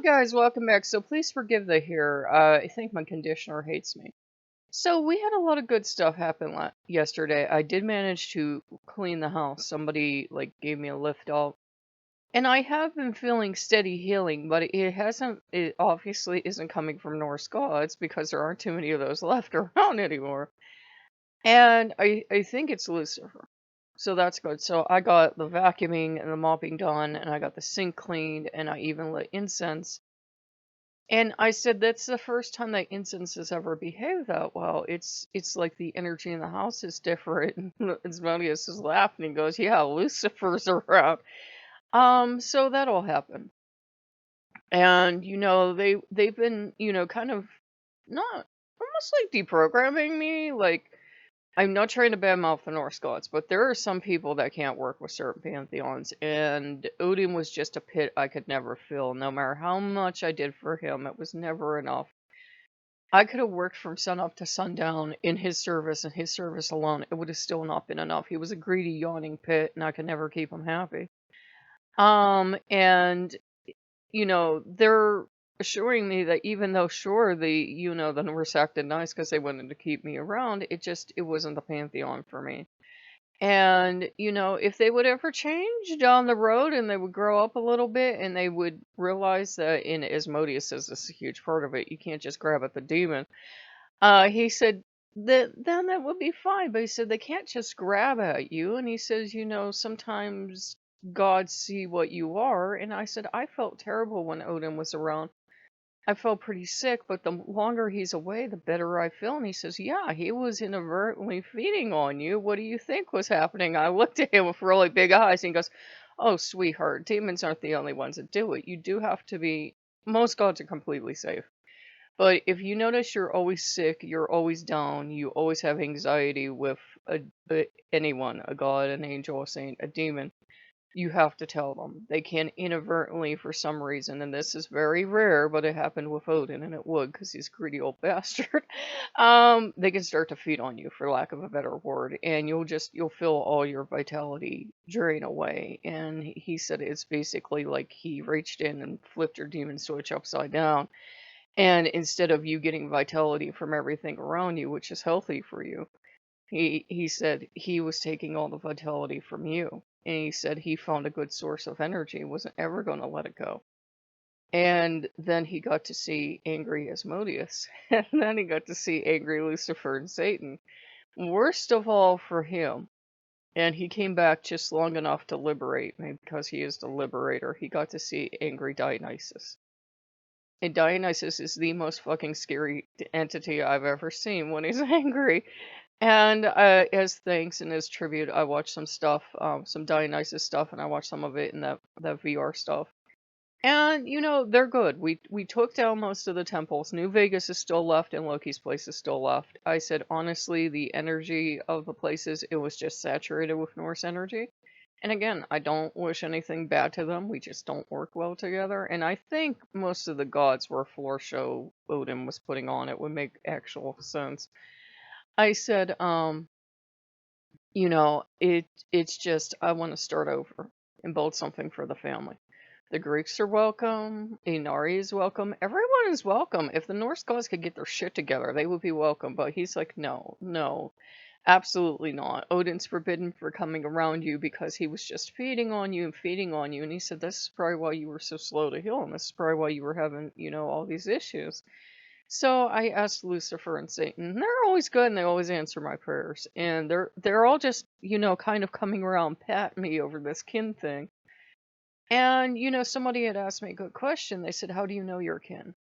Hello, guys. Welcome back. So please forgive the hair. I think my conditioner hates me. So we had a lot of good stuff happen yesterday. I did manage to clean the house. Somebody gave me a lift out, and I have been feeling steady healing, but it hasn't. It obviously isn't coming from Norse gods because there aren't too many of those left around anymore. And I think it's Lucifer. So that's good. So I got the vacuuming and the mopping done, and I got the sink cleaned, and I even lit incense. And I said, "That's the first time that incense has ever behaved that well. It's like the energy in the house is different." And Asmodeus is laughing and goes, "Yeah, Lucifer's around." So that all happened. And they've been, kind of not almost like deprogramming me. Like, I'm not trying to badmouth the Norse gods, but there are some people that can't work with certain pantheons, and Odin was just a pit I could never fill. No matter how much I did for him, it was never enough. I could have worked from sunup to sundown in his service and his service alone. It would have still not been enough. He was a greedy, yawning pit, and I could never keep him happy. And they're assuring me that even though sure the Norse acted nice because they wanted to keep me around, it wasn't the pantheon for me. And, if they would ever change down the road and they would grow up a little bit and they would realize that, in Asmodeus says this is a huge part of it, you can't just grab at the demon. He said that then that would be fine, but he said they can't just grab at you. And he says, sometimes gods see what you are. And I said, I felt terrible when Odin was around. I felt pretty sick, but the longer he's away, the better I feel. And he says, yeah, he was inadvertently feeding on you. What do you think was happening? I looked at him with really big eyes and he goes, oh, sweetheart, demons aren't the only ones that do it. You do have to be, most gods are completely safe. But if you notice you're always sick, you're always down, you always have anxiety with anyone, a god, an angel, a saint, a demon, you have to tell them. They can inadvertently, for some reason, and this is very rare, but it happened with Odin, and it would, because he's a greedy old bastard. They can start to feed on you, for lack of a better word, and you'll feel all your vitality drain away. And he said it's basically like he reached in and flipped your demon switch upside down. And instead of you getting vitality from everything around you, which is healthy for you, he said he was taking all the vitality from you. And he said he found a good source of energy, wasn't ever going to let it go. And then he got to see angry Asmodeus. And then he got to see angry Lucifer and Satan. Worst of all for him, and he came back just long enough to liberate me because he is the liberator, he got to see angry Dionysus. And Dionysus is the most fucking scary entity I've ever seen when he's angry. And as thanks and as tribute, I watched some stuff, some Dionysus stuff, and I watched some of it in that VR stuff. And they're good. We took down most of the temples. New Vegas is still left, and Loki's place is still left. I said honestly, the energy of the places, it was just saturated with Norse energy. And again, I don't wish anything bad to them. We just don't work well together. And I think most of the gods were a floor show Odin was putting on. It would make actual sense. I said, it's just I want to start over and build something for the family. The Greeks are welcome. Inari is welcome. Everyone is welcome. If the Norse gods could get their shit together, they would be welcome. But he's like, no, no. Absolutely not. Odin's forbidden for coming around you because he was just feeding on you and feeding on you. And he said, this is probably why you were so slow to heal. And this is probably why you were having, all these issues. So I asked Lucifer and Satan. They're always good and they always answer my prayers. And they're all just, kind of coming around patting me over this kin thing. And, somebody had asked me a good question. They said, how do you know your kin?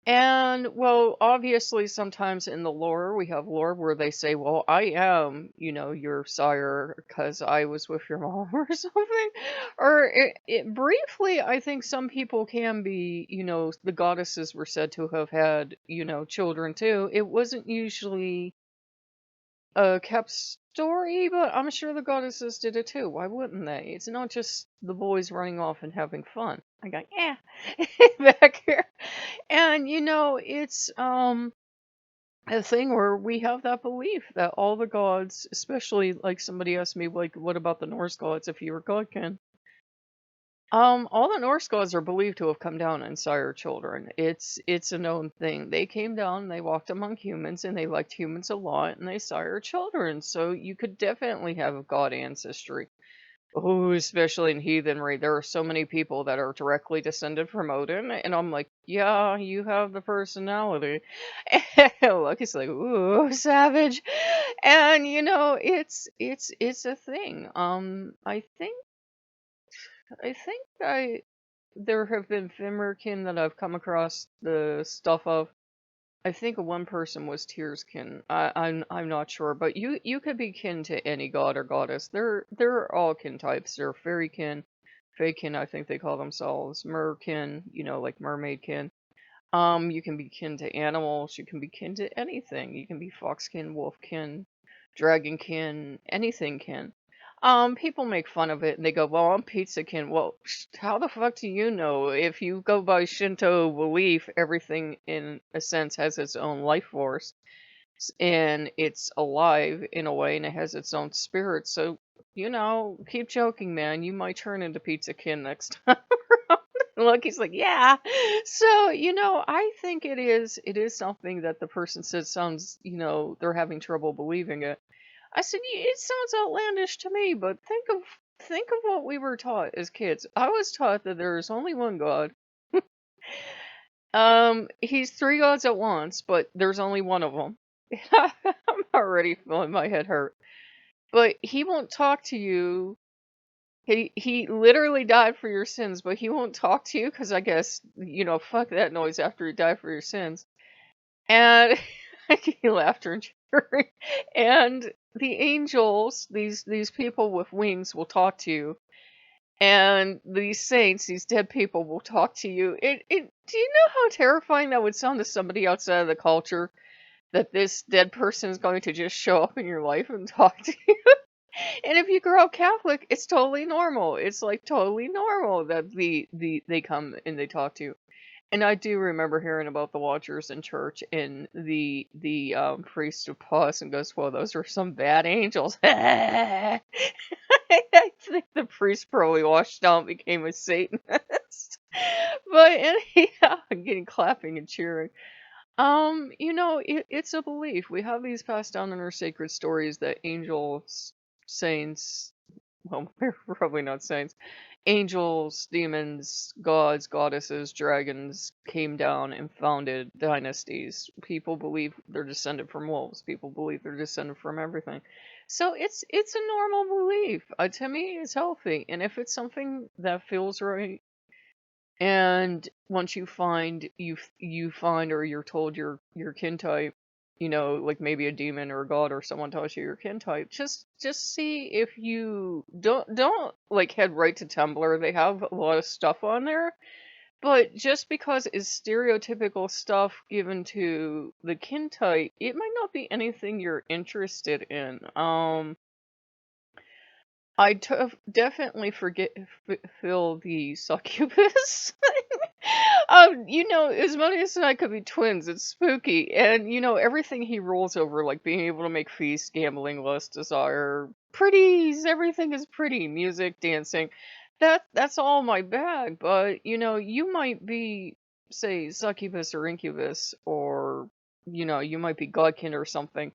And, well, obviously, sometimes in the lore, we have lore where they say, well, I am, your sire because I was with your mom or something. Or briefly, I think some people can be, the goddesses were said to have had, children too. It wasn't usually a kept story, but I'm sure the goddesses did it too. Why wouldn't they? It's not just the boys running off and having fun. I got, yeah, back here. And it's a thing where we have that belief that all the gods, especially like somebody asked me, like, what about the Norse gods if you were Godkin? All the Norse gods are believed to have come down and sire children. It's a known thing. They came down, they walked among humans, and they liked humans a lot, and they sire children. So you could definitely have a god ancestry. Oh, especially in heathenry, there are so many people that are directly descended from Odin, and I'm like, yeah, you have the personality. And Loki's like, ooh, savage. And it's a thing. I think there have been Fimmerkin that I've come across the stuff of. I think one person was Tearskin. I'm not sure, but you could be kin to any god or goddess. They're all kin types. They're fairykin, faekin, I think they call themselves, merkin, like mermaidkin. You can be kin to animals. You can be kin to anything. You can be foxkin, wolfkin, dragonkin, anything kin. People make fun of it and they go, "Well, I'm pizzakin." Well, how the fuck do you know? If you go by Shinto belief, everything in a sense has its own life force and it's alive in a way and it has its own spirit. So, keep joking, man. You might turn into pizzakin next time. Look, he's like, yeah. So, I think it is something that the person said sounds, they're having trouble believing it. I said, It sounds outlandish to me, but think of what we were taught as kids. I was taught that there is only one God. He's three gods at once, but there's only one of them. I'm already feeling my head hurt. But he won't talk to you. He literally died for your sins, but he won't talk to you because I guess, fuck that noise after he died for your sins. And he laughed and cheering. And the angels, these people with wings, will talk to you. And these saints, these dead people, will talk to you. Do you know how terrifying that would sound to somebody outside of the culture? That this dead person is going to just show up in your life and talk to you. And if you grow up Catholic, it's totally normal. It's like totally normal that they come and they talk to you. And I do remember hearing about the Watchers in church, and the priest would pause and goes, "Well, those are some bad angels." I think the priest probably washed out and became a Satanist. But anyhow, I'm getting clapping and cheering. It's a belief. We have these passed down in our sacred stories that angels, saints, well, they're probably not saints, angels, demons, gods, goddesses, dragons came down and founded dynasties. People believe they're descended from wolves. People believe they're descended from everything. So it's a normal belief. To me, it's healthy. And if it's something that feels right, and once you find or you're told your kin type, like maybe a demon or a god or someone tells you your kin type, just see if you don't like head right to Tumblr. They have a lot of stuff on there, but just because it's stereotypical stuff given to the kin type, it might not be anything you're interested in. Definitely feel the succubus. Asmodeus and I could be twins. It's spooky. And, everything he rules over, like being able to make feast, gambling, lust, desire, pretties, everything is pretty. Music, dancing. That's all my bag. But, you might be, say, succubus or incubus, or, you might be godkin or something.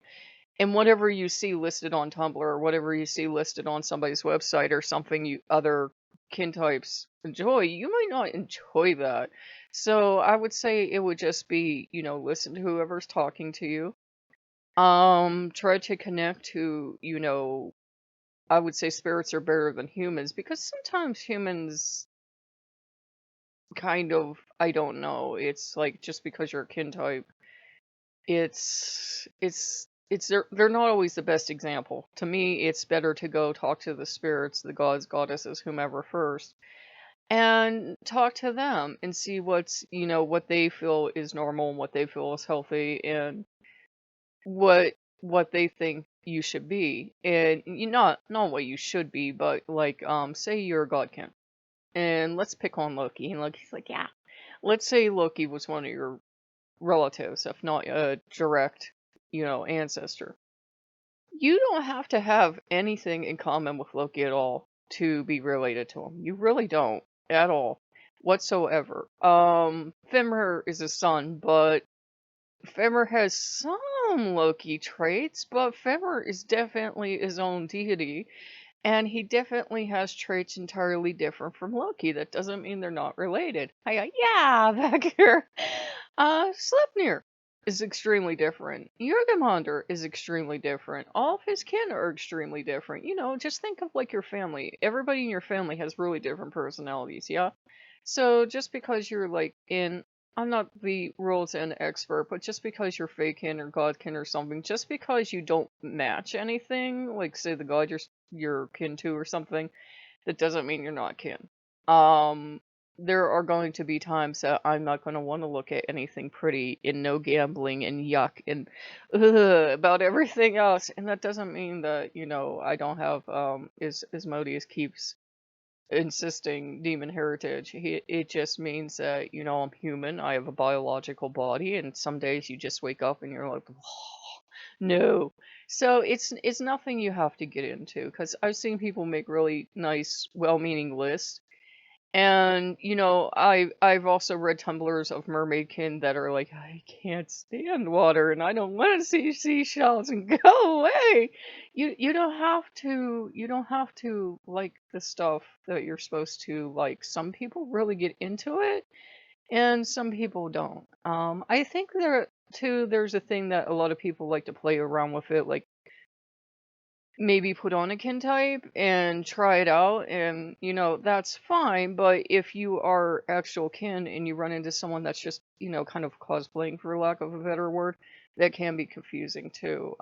And whatever you see listed on Tumblr, or whatever you see listed on somebody's website, or something you other kin types enjoy, you might not enjoy that. So I would say it would just be, listen to whoever's talking to you. Try to connect to, I would say spirits are better than humans, because sometimes humans kind of, I don't know, it's like just because you're a kin type, they're not always the best example. To me, it's better to go talk to the spirits, the gods, goddesses, whomever first, and talk to them and see what they feel is normal and what they feel is healthy, and what they think you should be. And not what you should be, but like say you're a godkin. And let's pick on Loki. And Loki's like, yeah. Let's say Loki was one of your relatives, if not a direct, ancestor. You don't have to have anything in common with Loki at all to be related to him. You really don't. at all, whatsoever. Fenrir is a son, but Fenrir has some Loki traits, but Fenrir is definitely his own deity. And he definitely has traits entirely different from Loki. That doesn't mean they're not related. Yeah, back here. Sleipnir is extremely different. Jurgamander is extremely different. All of his kin are extremely different. You know, just think of like your family. Everybody in your family has really different personalities, yeah? So just because you're like in, I'm not the rules end expert, but just because you're fakekin or godkin or something, just because you don't match anything, like say the god you're kin to or something, that doesn't mean you're not kin. Um, there are going to be times that I'm not going to want to look at anything pretty and no gambling and yuck and about everything else, and that doesn't mean that I don't have as Modius keeps insisting demon heritage. It just means that, I'm human. I have a biological body, and some days you just wake up and you're like, no. So it's nothing you have to get into because I've seen people make really nice, well-meaning lists. And I've also read tumblers of mermaidkin that are like, I can't stand water and I don't want to see seashells and go away. You don't have to like the stuff that you're supposed to like. Some people really get into it and some people don't. I think there's a thing that a lot of people like to play around with it, like maybe put on a kin type and try it out, and that's fine. But if you are actual kin and you run into someone that's just kind of cosplaying, for lack of a better word, that can be confusing too.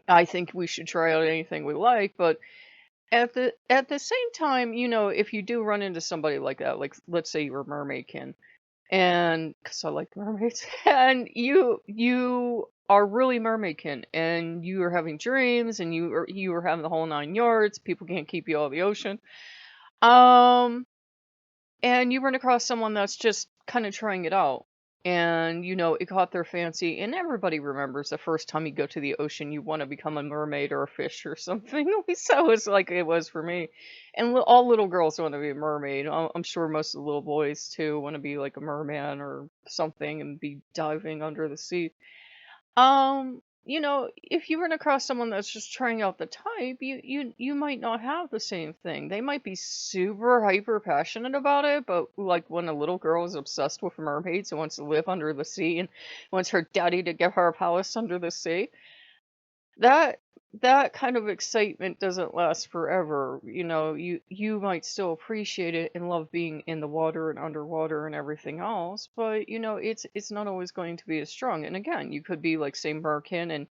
I think we should try out anything we like, but at the same time, if you do run into somebody like that, like let's say you're a mermaid kin, and because I like mermaids, and you are really mermaidkin, and you are having dreams, and you are having the whole 9 yards. People can't keep you out of the ocean. Um, and you run across someone that's just kind of trying it out, and it caught their fancy, and everybody remembers the first time you go to the ocean, you want to become a mermaid or a fish or something. So it's like it was for me, and all little girls want to be a mermaid. I'm sure most of the little boys too want to be like a merman or something and be diving under the sea. If you run across someone that's just trying out the type, you might not have the same thing. They might be super hyper passionate about it, but like when a little girl is obsessed with mermaids and wants to live under the sea and wants her daddy to give her a palace under the sea, that that kind of excitement doesn't last forever. You might still appreciate it and love being in the water and underwater and everything else, but it's not always going to be as strong. And again, you could be like say Merkin, and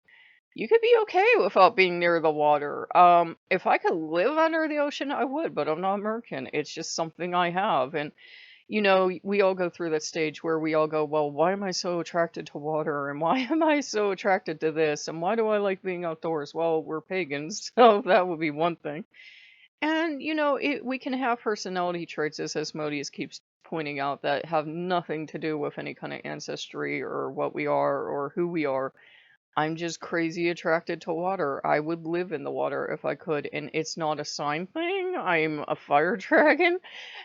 you could be okay without being near the water. If I could live under the ocean, I would, but I'm not Merkin. It's just something I have. And we all go through that stage where we all go, well, why am I so attracted to water? And why am I so attracted to this? And why do I like being outdoors? Well, we're pagans, so that would be one thing. And, we can have personality traits, as Asmodeus keeps pointing out, that have nothing to do with any kind of ancestry or what we are or who we are. I'm just crazy attracted to water. I would live in the water if I could, and it's not a sign thing. I'm a fire dragon,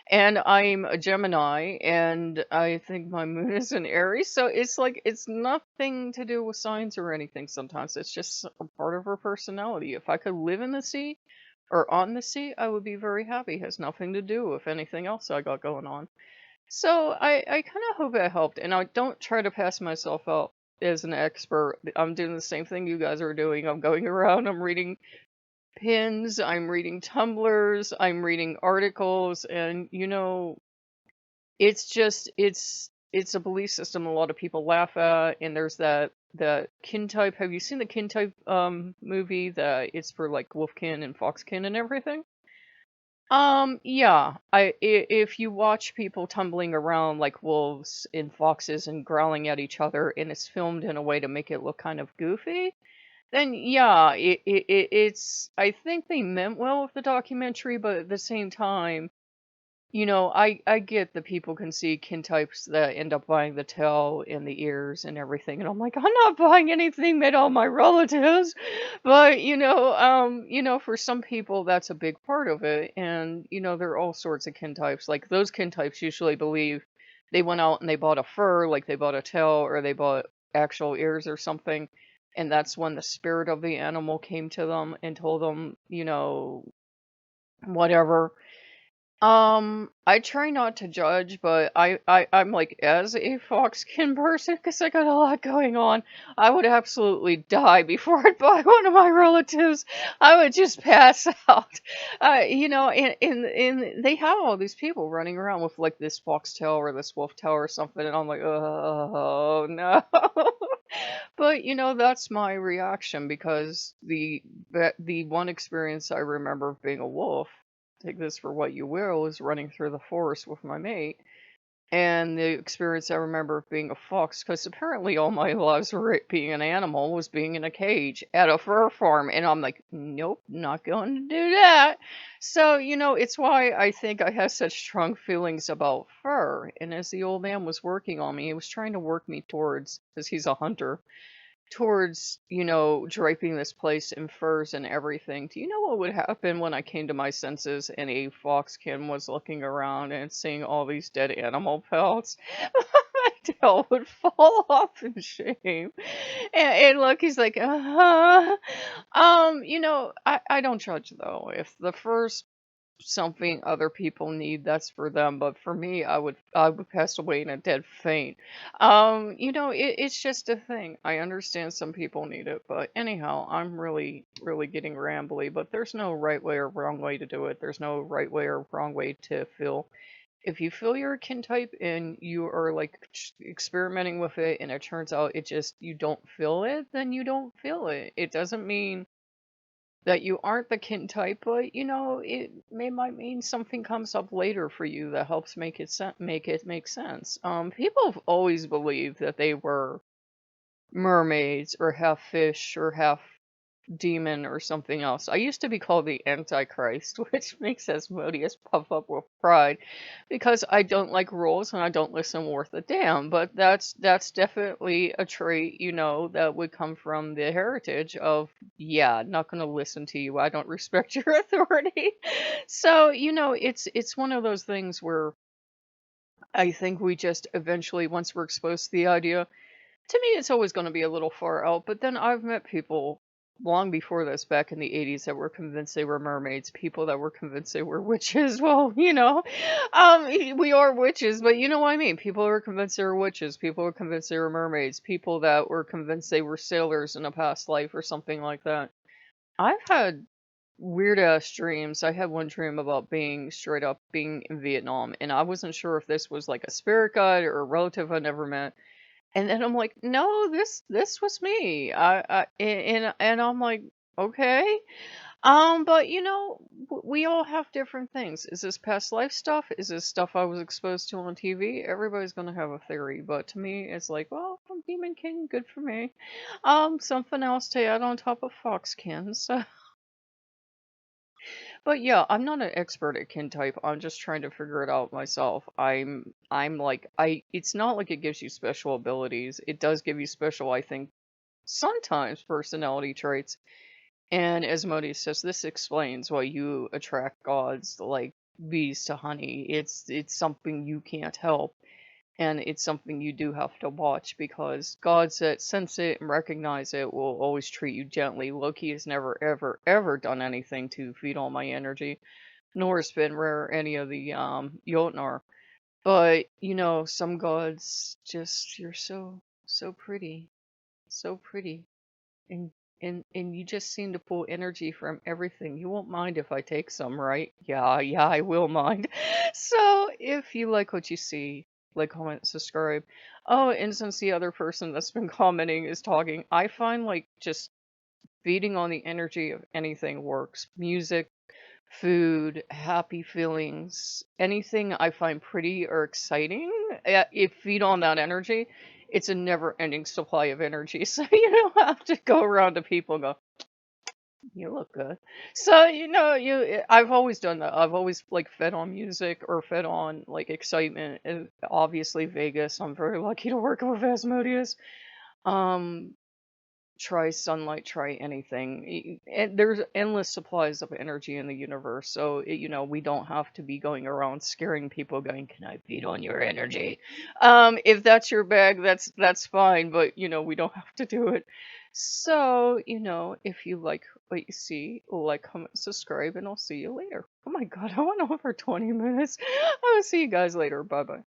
and I'm a Gemini, and I think my moon is in Aries, so it's like it's nothing to do with signs or anything sometimes. It's just a part of her personality. If I could live in the sea or on the sea, I would be very happy. It has nothing to do with anything else I got going on. So I kind of hope it helped, and I don't try to pass myself out as an expert. I'm doing the same thing you guys are doing. I'm going around, I'm reading pins, I'm reading tumblers, I'm reading articles, and it's just it's a belief system a lot of people laugh at, and there's that kin type. Have you seen the kin type movie that it's for like wolfkin and foxkin and everything? Yeah. If you watch people tumbling around like wolves and foxes and growling at each other, and it's filmed in a way to make it look kind of goofy, then yeah, it's. I think they meant well with the documentary, but at the same time, I get that people can see kin types that end up buying the tail and the ears and everything, and I'm like, I'm not buying anything made on my relatives, but for some people that's a big part of it, and there are all sorts of kin types. Like those kin types usually believe they went out and they bought a fur, like they bought a tail or they bought actual ears or something, and that's when the spirit of the animal came to them and told them, whatever. I try not to judge, but I'm like, as a foxkin person, because I got a lot going on, I would absolutely die before I'd buy one of my relatives. I would just pass out. And they have all these people running around with like this foxtail or this wolf tail or something, and I'm like, oh no. But that's my reaction because the one experience I remember of being a wolf, take this for what you will, is running through the forest with my mate. And the experience I remember of being a fox, because apparently all my lives were being an animal, was being in a cage at a fur farm. And I'm like, nope, not going to do that. So, it's why I think I have such strong feelings about fur. And as the old man was working on me, he was trying to work me towards, because he's a hunter, towards, draping this place in furs and everything. Do you know what would happen when I came to my senses and a foxkin was looking around and seeing all these dead animal pelts? My tail would fall off in shame. And look, he's like, uh-huh. I don't judge though. If the furs something other people need, that's for them, but for me, I would pass away in a dead faint. It's just a thing. I understand some people need it, but anyhow, I'm really really getting rambly, but there's no right way or wrong way to do it. There's no right way or wrong way to feel. If you feel you're a kin type and you are like experimenting with it and it turns out it just you don't feel it, then you don't feel it. It doesn't mean that you aren't the kin type, but might mean something comes up later for you that helps make it make sense. People have always believed that they were mermaids or half fish or half demon or something else. I used to be called the Antichrist, which makes Asmodeus puff up with pride because I don't like rules and I don't listen worth a damn. But that's definitely a trait, that would come from the heritage of, yeah, not gonna listen to you. I don't respect your authority. So, it's one of those things where I think we just eventually, once we're exposed to the idea, to me, it's always going to be a little far out, but then I've met people long before this, back in the 80s, that were convinced they were mermaids, people that were convinced they were witches. Well, we are witches, but you know what I mean. People were convinced they were witches, people were convinced they were mermaids, people that were convinced they were sailors in a past life or something like that. I've had weird ass dreams. I had one dream about being straight up being in Vietnam, and I wasn't sure if this was like a spirit guide or a relative I never met, and then I'm like, no, this was me. And I'm like, okay. But we all have different things. Is this past life stuff? Is this stuff I was exposed to on TV? Everybody's gonna have a theory, but to me, it's like, well, I'm Demon King, good for me. Something else to add on top of Foxkin. So, but yeah, I'm not an expert at kin type. I'm just trying to figure it out myself. I'm like it's not like it gives you special abilities. It does give you special, I think, sometimes personality traits. And as Modi says, this explains why you attract gods like bees to honey. It's something you can't help. And it's something you do have to watch because gods that sense it and recognize it will always treat you gently. Loki has never, ever, ever done anything to feed all my energy, nor has Fenrir or any of the Jotnar. But, some gods just, you're so pretty. So pretty. And and you just seem to pull energy from everything. You won't mind if I take some, right? Yeah, I will mind. So if you like what you see, like, comment, subscribe. Oh, and since the other person that's been commenting is talking, I find like just feeding on the energy of anything works. Music, food, happy feelings, anything I find pretty or exciting, if feed on that energy, it's a never ending supply of energy. So you don't have to go around to people and go, You look good. So, I've always done that. I've always like fed on music or fed on like excitement. And obviously Vegas. I'm very lucky to work with Asmodeus. Um, Try sunlight, try anything. And there's endless supplies of energy in the universe. So, we don't have to be going around scaring people going, "Can I feed on your energy?" If that's your bag, that's fine, but we don't have to do it. So, if you like what you see, like, comment, subscribe, and I'll see you later. Oh my God, I went on for 20 minutes. I will see you guys later. Bye bye.